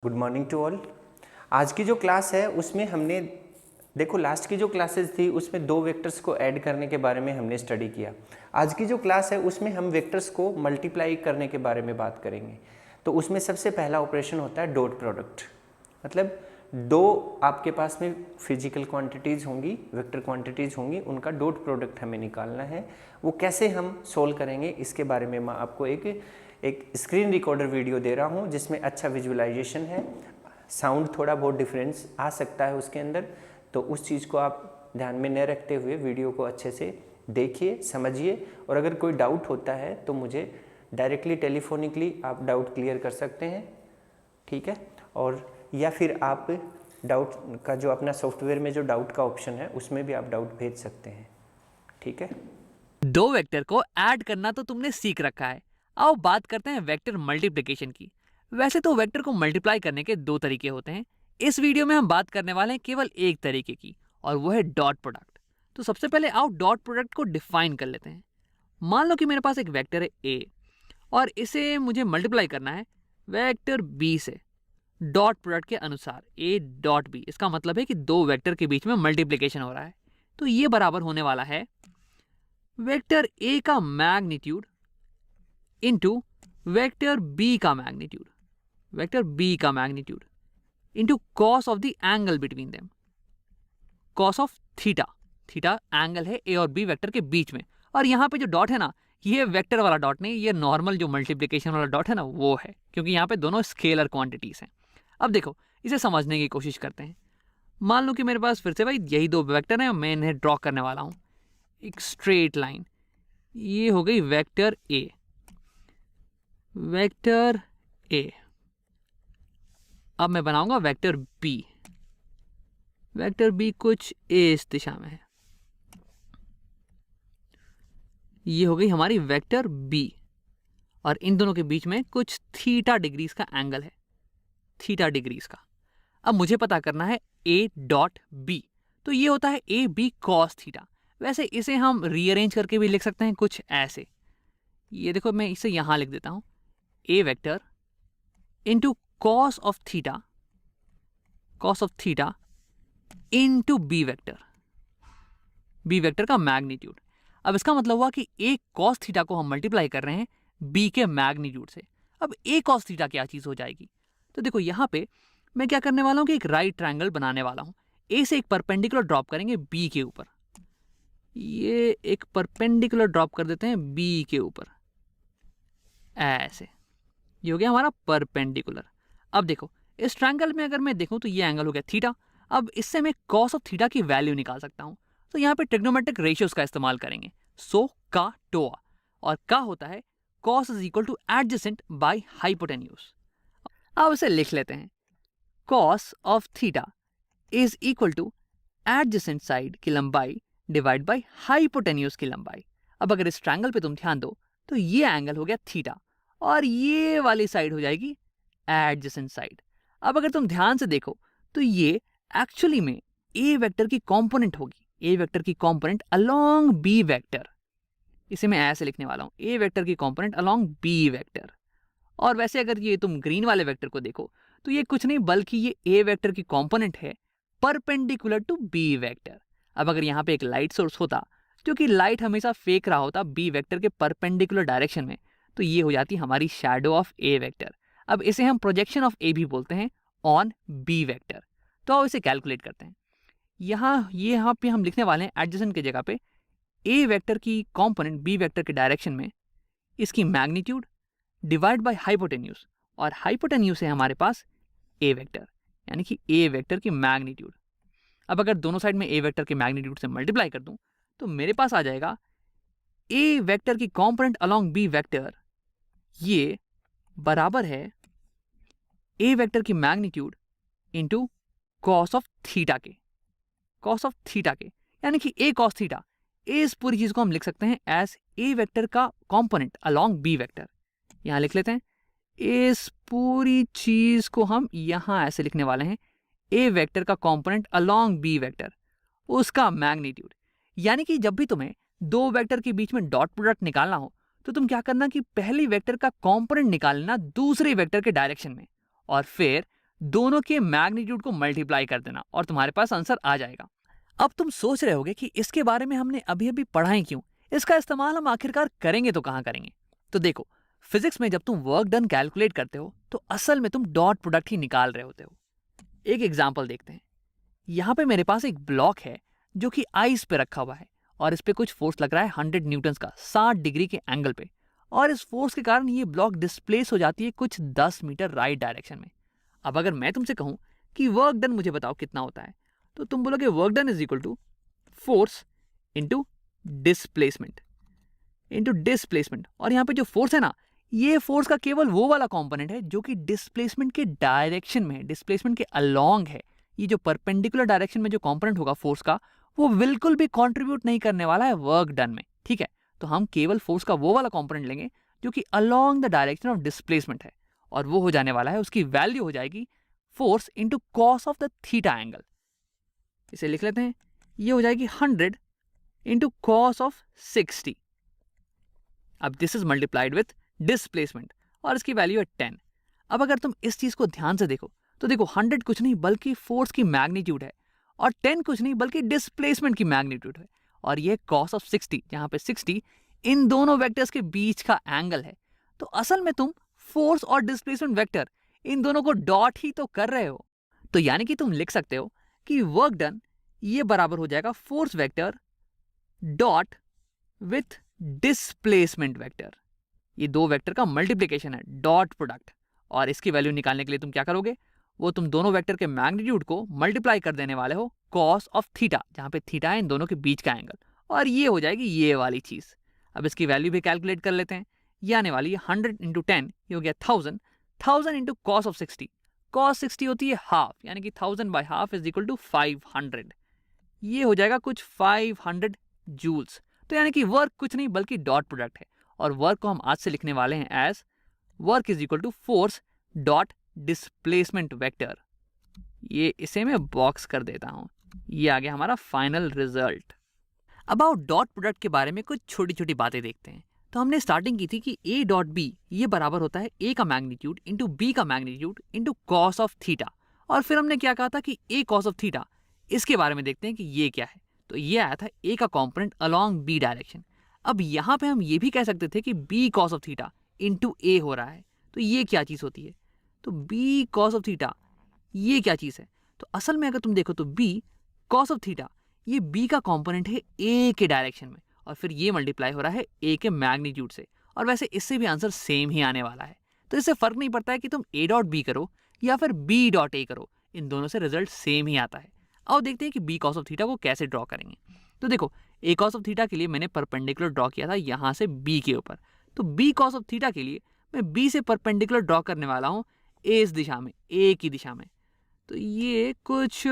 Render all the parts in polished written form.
Good morning to all. आज की जो क्लास है उसमें हमने देखो लास्ट की जो क्लासेस थी उसमें दो वेक्टर्स को ऐड करने के बारे में हमने स्टडी किया। आज की जो क्लास है उसमें हम वेक्टर्स को मल्टीप्लाई करने के बारे में बात करेंगे। तो उसमें सबसे पहला ऑपरेशन होता है डॉट प्रोडक्ट। मतलब दो आपके पास में फिजिकल क्वांटिटीज़ होंगी, वेक्टर क्वांटिटीज़ होंगी, उनका डॉट प्रोडक्ट हमें निकालना है। वो कैसे हम सोल्व करेंगे इसके बारे में मैं आपको एक स्क्रीन रिकॉर्डर वीडियो दे रहा हूँ जिसमें अच्छा विजुअलाइजेशन है। साउंड थोड़ा बहुत डिफरेंस आ सकता है उसके अंदर, तो उस चीज़ को आप ध्यान में न रखते हुए वीडियो को अच्छे से देखिए, समझिए। और अगर कोई डाउट होता है तो मुझे डायरेक्टली टेलीफोनिकली आप डाउट क्लियर कर सकते हैं, ठीक है। और या फिर आप डाउट का जो अपना सॉफ्टवेयर में जो डाउट का ऑप्शन है उसमें भी आप डाउट भेज सकते हैं, ठीक है। दो वेक्टर को ऐड करना तो तुमने सीख रखा है। आओ बात करते हैं वेक्टर मल्टीप्लिकेशन की। वैसे तो वेक्टर को मल्टीप्लाई करने के दो तरीके होते हैं। इस वीडियो में हम बात करने वाले हैं केवल एक तरीके की, और वो है डॉट प्रोडक्ट। तो सबसे पहले आओ डॉट प्रोडक्ट को डिफाइन कर लेते हैं। मान लो कि मेरे पास एक वेक्टर है ए, और इसे मुझे मल्टीप्लाई करना है वेक्टर बी से डॉट प्रोडक्ट के अनुसार ए डॉट बी। इसका मतलब है कि दो वेक्टर के बीच में मल्टीप्लिकेशन हो रहा है। तो ये बराबर होने वाला है वेक्टर ए का मैग्नीट्यूड इंटू वेक्टर बी का मैग्नीट्यूड, वेक्टर बी का magnitude into cos of the angle between them, cos of theta. Theta angle है ए और बी वेक्टर के बीच में। और यहाँ पे जो डॉट है ना, ये वेक्टर वाला डॉट नहीं, ये नॉर्मल जो मल्टीप्लिकेशन वाला डॉट है ना वो है, क्योंकि यहाँ पे दोनों स्केलर क्वांटिटीज हैं। अब देखो इसे समझने की कोशिश करते हैं। मान लो कि मेरे पास फिर से भाई यही दो वेक्टर हैं, मैं इन्हें ड्रॉ करने वाला हूँ एक स्ट्रेट लाइन। ये हो गई वेक्टर ए, वेक्टर ए। अब मैं बनाऊंगा वेक्टर बी। वेक्टर बी कुछ इस दिशा में है। ये हो गई हमारी वेक्टर बी, और इन दोनों के बीच में कुछ थीटा डिग्रीज का एंगल है, थीटा डिग्रीज का। अब मुझे पता करना है ए डॉट बी। तो ये होता है ए बी कॉस थीटा। वैसे इसे हम रीअरेंज करके भी लिख सकते हैं कुछ ऐसे। ये देखो मैं इसे यहां लिख देता हूं, A vector into cos of theta, cos of theta into B vector, B vector का मैग्नीट्यूड। अब इसका मतलब हुआ कि ए कॉस थीटा को हम मल्टीप्लाई कर रहे हैं बी के मैग्नीट्यूड से। अब ए कॉस थीटा क्या चीज हो जाएगी? तो देखो यहां पे मैं क्या करने वाला हूं कि एक राइट ट्रायंगल बनाने वाला हूं। ए से एक परपेंडिकुलर ड्रॉप करेंगे बी के ऊपर। ये एक परपेंडिकुलर ड्रॉप कर देते हैं बी के ऊपर, ऐसे। ये हो गया हमारा परपेंडिकुलर। अब देखो इस ट्रायंगल में अगर मैं देखूं तो ये एंगल हो गया थीटा। अब इससे मैं कॉस ऑफ थीटा की वैल्यू निकाल सकता हूं। तो यहाँ पे ट्रिग्नोमेट्रिक रेशियोज का इस्तेमाल करेंगे, सो का टोआ। और का होता है cos is equal two adjacent by hypotenuse. अब इसे लिख लेते हैं, cos of theta is equal two adjacent side की लंबाई डिवाइड बाय हाइपोटेन्यूज की लंबाई। अब अगर इस ट्रायंगल पे तुम ध्यान दो तो ये एंगल हो गया थीटा, और ये वाली साइड हो जाएगी एडजेसेंट साइड। अब अगर तुम ध्यान से देखो तो ये एक्चुअली में ए वेक्टर की कंपोनेंट होगी, ए वेक्टर की कंपोनेंट अलोंग बी वेक्टर। इसे मैं ऐसे लिखने वाला हूं, ए वेक्टर की कंपोनेंट अलोंग बी वेक्टर। और वैसे अगर ये तुम ग्रीन वाले वेक्टर को देखो तो ये कुछ नहीं बल्कि ये ए वेक्टर की कंपोनेंट है परपेंडिकुलर टू बी वेक्टर। अब अगर यहाँ पे एक लाइट सोर्स होता, क्योंकि लाइट हमेशा फेंक रहा होता बी वेक्टर के परपेंडिकुलर डायरेक्शन में, तो ये हो जाती हमारी शैडो ऑफ ए वेक्टर। अब इसे हम प्रोजेक्शन ऑफ ए भी बोलते हैं ऑन बी वेक्टर। तो आओ इसे कैलकुलेट करते हैं। यहाँ पे हम लिखने वाले हैं एडजेसेंट की जगह पे ए वेक्टर की कंपोनेंट बी वेक्टर के डायरेक्शन में, इसकी मैग्नीट्यूड डिवाइड बाय हाइपोटेन्यूज, और हाइपोटेन्यूज है हमारे पास ए वेक्टर, यानी कि ए वेक्टर की मैग्नीट्यूड। अब अगर दोनों साइड में ए वेक्टर के मैग्नीट्यूड से मल्टीप्लाई कर दूं तो मेरे पास आ जाएगा ए वेक्टर की कंपोनेंट अलोंग बी वेक्टर, ये बराबर है ए वेक्टर की magnitude into cos of theta के, कॉस ऑफ थीटा के, यानी कि ए कॉस थीटा। इस पूरी चीज को हम लिख सकते हैं एज ए वेक्टर का कंपोनेंट अलोंग बी वेक्टर। यहां लिख लेते हैं, इस पूरी चीज को हम यहां ऐसे लिखने वाले हैं, ए वेक्टर का कंपोनेंट अलोंग बी वेक्टर, उसका मैग्नीट्यूड। यानी कि जब भी तुम्हें दो वेक्टर के बीच में डॉट प्रोडक्ट निकालना हो तो तुम क्या करना कि पहली वेक्टर का कंपोनेंट निकाल लेना दूसरे वेक्टर के डायरेक्शन में, और फिर दोनों के मैग्नीट्यूड को मल्टीप्लाई कर देना और तुम्हारे पास आंसर आ जाएगा। अब तुम सोच रहे होगे कि इसके बारे में हमने अभी अभी पढ़ा ही क्यों, इसका इस्तेमाल हम आखिरकार करेंगे तो कहाँ करेंगे। तो देखो, फिजिक्स में जब तुम वर्क डन कैलकुलेट करते हो तो असल में तुम डॉट प्रोडक्ट ही निकाल रहे होते हो। एक एग्जाम्पल देखते हैं। यहाँ पे मेरे पास एक ब्लॉक है जो कि आइस पे रखा हुआ है और इस पे कुछ फोर्स लग रहा है 100 न्यूटन्स का 60 डिग्री के एंगल पे, और इस फोर्स के कारण ये ब्लॉक डिस्प्लेस हो जाती है कुछ 10 मीटर राइट डायरेक्शन में। अब अगर मैं तुमसे कहूं कि वर्क डन मुझे बताओ कितना होता है, तो तुम बोलोगे work done is equal to force into displacement और यहाँ पे जो फोर्स है ना, ये फोर्स का केवल वो वाला कंपोनेंट है जो कि डिस्प्लेसमेंट के डायरेक्शन में है, डिस्प्लेसमेंट के अलोंग है। ये जो परपेंडिकुलर डायरेक्शन में जो कंपोनेंट होगा फोर्स का, वो बिल्कुल भी कंट्रीब्यूट नहीं करने वाला है वर्क डन में। ठीक है, तो हम केवल फोर्स का वो वाला कंपोनेंट लेंगे जो कि along the direction of displacement है, और वो हो जाने वाला है, उसकी वैल्यू हो जाएगी force into cos of the theta angle. इसे लिख लेते हैं, ये हो जाएगी 100 इंटू कॉस ऑफ 60। अब this is multiplied with displacement और इसकी वैल्यू है 10। अब अगर तुम इस चीज को ध्यान से देखो तो देखो 100 कुछ नहीं बल्कि फोर्स की मैग्नीट्यूड है और 10 कुछ नहीं बल्कि डिस्प्लेसमेंट की मैग्नीट्यूड है, और ये कॉस ऑफ 60, जहां पे 60 इन दोनों वेक्टर्स के बीच का एंगल है। तो असल में तुम फोर्स और डिस्प्लेसमेंट वेक्टर इन दोनों को डॉट ही तो कर रहे हो। तो यानी कि तुम लिख सकते हो कि वर्क डन ये बराबर हो जाएगा force vector dot with displacement vector. ये दो वेक्टर का मल्टीप्लिकेशन है, डॉट प्रोडक्ट। और इसकी वैल्यू निकालने के लिए तुम क्या करोगे, वो तुम दोनों वेक्टर के मैग्नीट्यूड को मल्टीप्लाई कर देने वाले हो कॉस ऑफ थीटा, जहां पे थीटा है इन दोनों के बीच का एंगल, और ये हो जाएगी ये वाली चीज। अब इसकी वैल्यू भी कैलकुलेट कर लेते हैं। ये आने वाली है 100 इंटू 10, ये हो गया 1000 इंटू कॉस ऑफ 60। कॉस 60 होती है हाफ, यानी कि 1000 by half is equal to 500। ये हो जाएगा कुछ 500 जूल्स। तो यानी कि वर्क कुछ नहीं बल्कि डॉट प्रोडक्ट है, और वर्क को हम आज से लिखने वाले हैं as work is equal to force dot displacement vector. ये इसे मैं बॉक्स कर देता हूं। ये आ गया हमारा final result. About dot product के बारे में कुछ छोटी छोटी बातें देखते हैं। तो हमने स्टार्टिंग की थी कि ए डॉट बी ये बराबर होता है ए का मैग्नीट्यूड इंटू बी का magnitude into cos of theta, और फिर हमने क्या कहा था कि ए कॉस ऑफ थीटा, इसके बारे में देखते हैं कि ये क्या है। तो ये आया था ए का कॉम्पोनेंट अलोंग बी डायरेक्शन। अब यहाँ पे हम ये भी कह सकते थे कि B cos of theta into A हो रहा है। तो ये क्या चीज़ होती है, तो बी कॉस ऑफ थीटा ये क्या चीज़ है। तो असल में अगर तुम देखो तो बी कॉस ऑफ थीटा ये बी का कॉम्पोनेंट है ए के डायरेक्शन में, और फिर ये मल्टीप्लाई हो रहा है ए के मैग्नीट्यूड से, और वैसे इससे भी आंसर सेम ही आने वाला है। तो इससे फर्क नहीं पड़ता है कि तुम ए डॉट बी करो या फिर बी डॉट ए करो, इन दोनों से रिजल्ट सेम ही आता है। अब देखते हैं कि बी कॉस ऑफ थीटा को कैसे ड्रॉ करेंगे। तो देखो, ए कॉस ऑफ थीटा के लिए मैंने परपेंडिकुलर ड्रॉ किया था यहाँ से बी के ऊपर, तो बी कॉस ऑफ थीटा के लिए मैं बी से परपेंडिकुलर ड्रॉ करने वाला हूँ ए इस दिशा में, ए की दिशा में। तो ये कुछ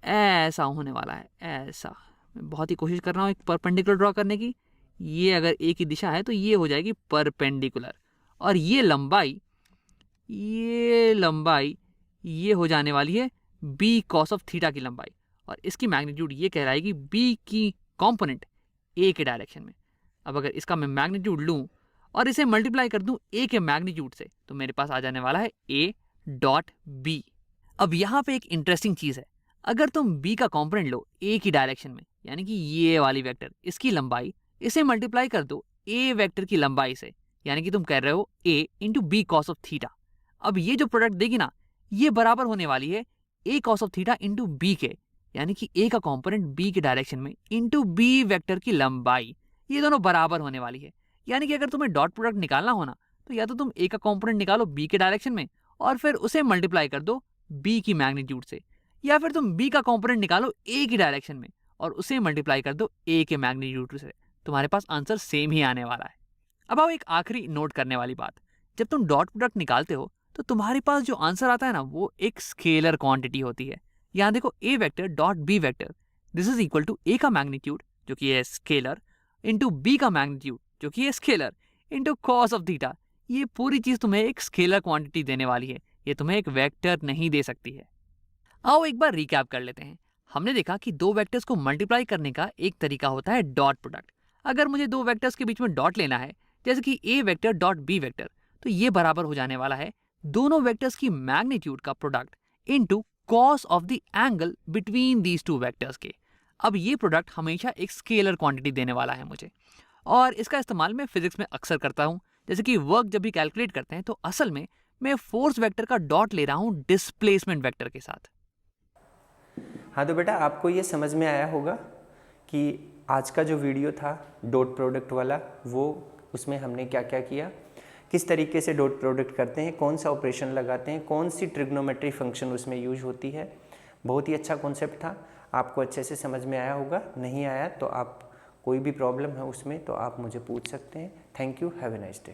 ऐसा होने वाला है, ऐसा। मैं बहुत ही कोशिश कर रहा हूँ एक परपेंडिकुलर ड्रॉ करने की। ये अगर ए की दिशा है तो ये हो जाएगी परपेंडिकुलर, और ये लंबाई ये हो जाने वाली है बी कॉस ऑफ थीटा की लंबाई, और इसकी मैग्नीट्यूड ये कहलाएगी बी की कॉम्पोनेंट ए के डायरेक्शन में। अब अगर इसका मैं मैग्नीट्यूड लूँ और इसे मल्टीप्लाई कर दूं ए के मैग्नीट्यूड से, तो मेरे पास आ जाने वाला है ए डॉट बी। अब यहाँ पे एक इंटरेस्टिंग चीज़ है, अगर तुम बी का कॉम्पोनेंट लो ए की डायरेक्शन में, यानी कि ये वाली वेक्टर, इसकी लंबाई, इसे मल्टीप्लाई कर दो ए वेक्टर की लंबाई से, यानी कि तुम कह रहे हो A into B cos of theta. अब ये जो प्रोडक्ट देगी ना, ये बराबर होने वाली है A cos of theta into B के, यानी कि ए का कॉम्पोनेंट बी के डायरेक्शन में इंटू बी वेक्टर की लंबाई, ये दोनों बराबर होने वाली है। यानी कि अगर तुम्हें डॉट प्रोडक्ट निकालना हो ना, तो या तो तुम ए का कॉम्पोनेंट निकालो बी के डायरेक्शन में और फिर उसे मल्टीप्लाई कर दो बी की मैग्नीट्यूड से, या फिर तुम बी का कॉम्पोनेंट निकालो ए की डायरेक्शन में और उसे मल्टीप्लाई कर दो ए के मैग्नीट्यूड से। तुम्हारे पास आंसर सेम ही आने वाला है। अब आओ एक आखिरी नोट करने वाली बात, जब तुम डॉट प्रोडक्ट निकालते हो तो तुम्हारे पास जो आंसर आता है ना, वो एक स्केलर क्वांटिटी होती है। यहाँ देखो A vector dot B vector, this is equal to A का मैग्नीट्यूड जो कि है स्केलर इंटू बी का मैग्नीट्यूड जो कि है scalar into cos of theta. ये पूरी चीज तुम्हें एक स्केलर क्वांटिटी देने वाली है, ये तुम्हें एक वेक्टर नहीं दे सकती है। आओ एक बार रिकैप कर लेते हैं। हमने देखा कि दो वेक्टर्स को मल्टीप्लाई करने का एक तरीका होता है डॉट प्रोडक्ट। अगर मुझे दो वेक्टर्स के बीच में डॉट लेना है, जैसे कि ए वेक्टर डॉट बी वेक्टर, तो ये बराबर हो जाने वाला है दोनों वेक्टर्स की मैग्नीट्यूड का product into cos of the angle between these two vectors के। अब ये प्रोडक्ट हमेशा एक स्केलर क्वांटिटी देने वाला है मुझे, और इसका इस्तेमाल मैं फिजिक्स में अक्सर करता हूँ। जैसे कि वर्क जब भी कैलकुलेट करते हैं तो असल में मैं फोर्स वेक्टर का डॉट ले रहा हूँ डिस्प्लेसमेंट वेक्टर के साथ। हाँ तो बेटा आपको ये समझ में आया होगा कि आज का जो वीडियो था डॉट प्रोडक्ट वाला, वो उसमें हमने क्या क्या किया, किस तरीके से डॉट प्रोडक्ट करते हैं, कौन सा ऑपरेशन लगाते हैं, कौन सी ट्रिग्नोमेट्री फंक्शन उसमें यूज होती है। बहुत ही अच्छा कॉन्सेप्ट था, आपको अच्छे से समझ में आया होगा। नहीं आया तो आप कोई भी प्रॉब्लम है उसमें तो आप मुझे पूछ सकते हैं। Thank you, have a nice day.